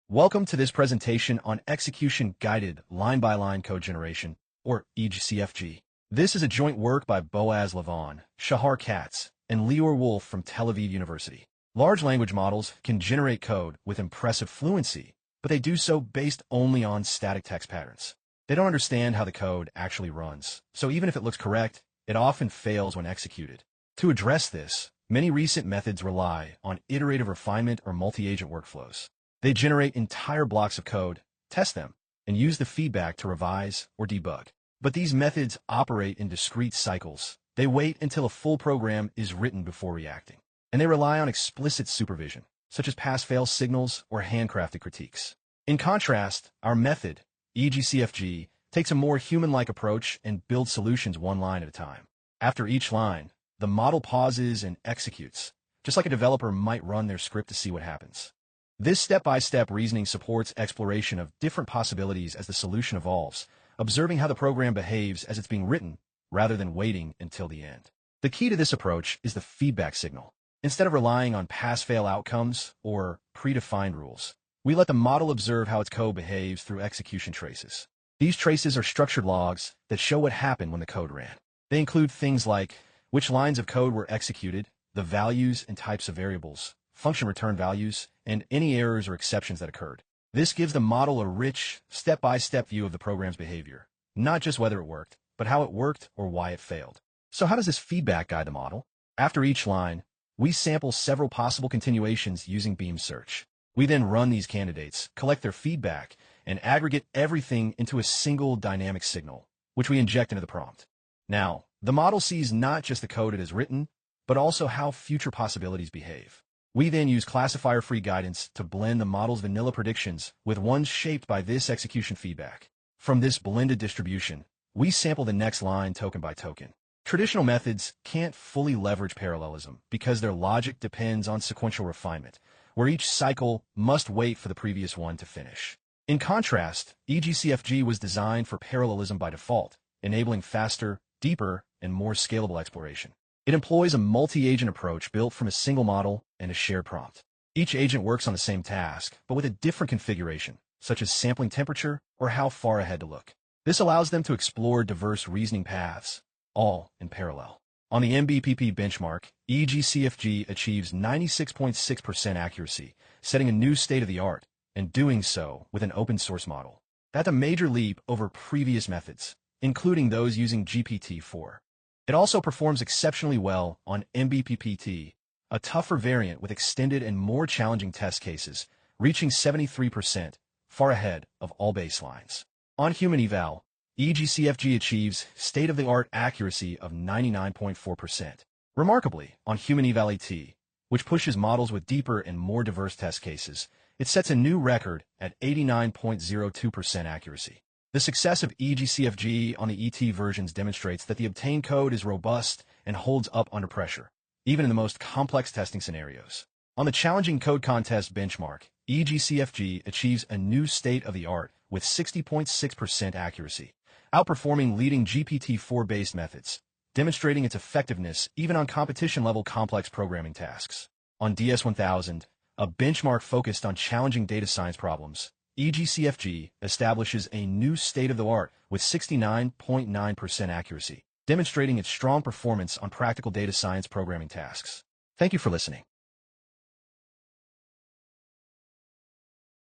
Welcome to this presentation on execution-guided line-by-line code generation, or EGCFG. This is a joint work by Boaz Lavon, Shahar Katz, and Lior Wolf from Tel Aviv University. Large language models can generate code with impressive fluency, but they do so based only on static text patterns. They don't understand how the code actually runs, so even if it looks correct, it often fails when executed. To address this, many recent methods rely on iterative refinement or multi-agent workflows. They generate entire blocks of code, test them, and use the feedback to revise or debug. But these methods operate in discrete cycles. They wait until a full program is written before reacting. And they rely on explicit supervision, such as pass-fail signals or handcrafted critiques. In contrast, our method, EGCFG, takes a more human-like approach and builds solutions one line at a time. After each line, the model pauses and executes, just like a developer might run their script to see what happens. This step-by-step reasoning supports exploration of different possibilities as the solution evolves, observing how the program behaves as it's being written, rather than waiting until the end. The key to this approach is the feedback signal. Instead of relying on pass-fail outcomes or predefined rules, we let the model observe how its code behaves through execution traces. These traces are structured logs that show what happened when the code ran. They include things like which lines of code were executed, the values and types of variables, function return values, and any errors or exceptions that occurred. This gives the model a rich, step-by-step view of the program's behavior, not just whether it worked, but how it worked or why it failed. So how does this feedback guide the model? After each line, we sample several possible continuations using beam search. We then run these candidates, collect their feedback, and aggregate everything into a single dynamic signal, which we inject into the prompt. Now, the model sees not just the code it has written, but also how future possibilities behave. We then use classifier-free guidance to blend the model's vanilla predictions with ones shaped by this execution feedback. From this blended distribution, we sample the next line token by token. Traditional methods can't fully leverage parallelism because their logic depends on sequential refinement, where each cycle must wait for the previous one to finish. In contrast, EGCFG was designed for parallelism by default, enabling faster, deeper, and more scalable exploration. It employs a multi-agent approach built from a single model and a shared prompt. Each agent works on the same task, but with a different configuration, such as sampling temperature or how far ahead to look. This allows them to explore diverse reasoning paths, all in parallel. On the MBPP benchmark, EGCFG achieves 96.6% accuracy, setting a new state-of-the-art, and doing so with an open-source model. That's a major leap over previous methods, including those using GPT-4. It also performs exceptionally well on MBPPT, a tougher variant with extended and more challenging test cases, reaching 73%, far ahead of all baselines. On human eval, EGCFG achieves state-of-the-art accuracy of 99.4%. Remarkably, on human eval AT, which pushes models with deeper and more diverse test cases, it sets a new record at 89.02% accuracy. The success of EGCFG on the ET versions demonstrates that the obtained code is robust and holds up under pressure, even in the most complex testing scenarios. On the challenging code contest benchmark, EGCFG achieves a new state-of-the-art with 60.6% accuracy, outperforming leading GPT-4-based methods, demonstrating its effectiveness even on competition-level complex programming tasks. On DS1000, a benchmark focused on challenging data science problems, EGCFG establishes a new state-of-the-art with 69.9% accuracy, demonstrating its strong performance on practical data science programming tasks. Thank you for listening.